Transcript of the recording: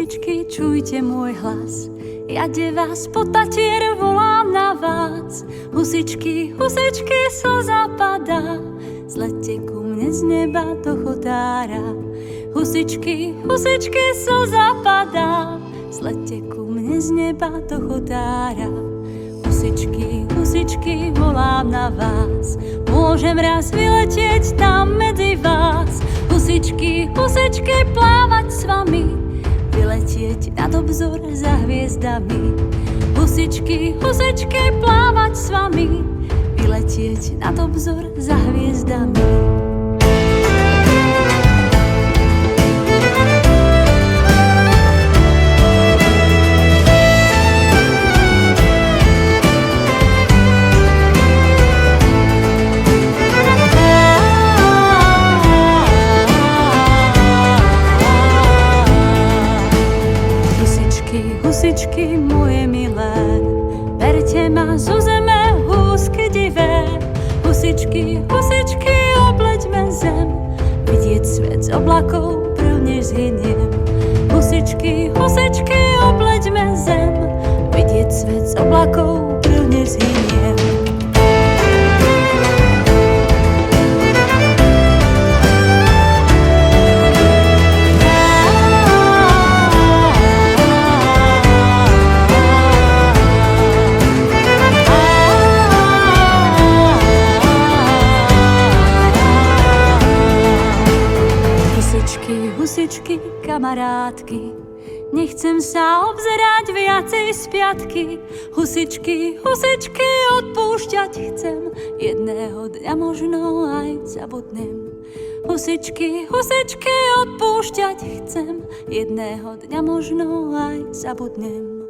Husičky, čujte môj hlas, jade vás po Tatier volám na vás. Husičky, husičky, slza padá, zlete ku mne z neba do chodára. Husičky, husičky, slza padá, zlete ku mne z neba do chodára. Husičky, husičky, volám na vás, môžem raz vyletieť tam medzi vás. Husičky, husičky, plávať s vami, vyletieť nad obzor za hviezdami. Husičky, husičky, plávať s vami, vyletieť nad obzor za hviezdami. Husičky moje milé, berte ma zo zeme, húsky divé. Husičky, husičky, obleďme zem, vidieť svet z oblakov, prv než zhyniem. Husičky, husičky, obleďme zem, vidieť svet z oblakov, prv než zhyniem. Husičky, kamarátky, nechcem sa obzerať viacej z piatky. Husičky, husičky, odpúšťať chcem, jedného dňa možno aj zabudnem. Husičky, husičky, odpúšťať chcem, jedného dňa možno aj zabudnem.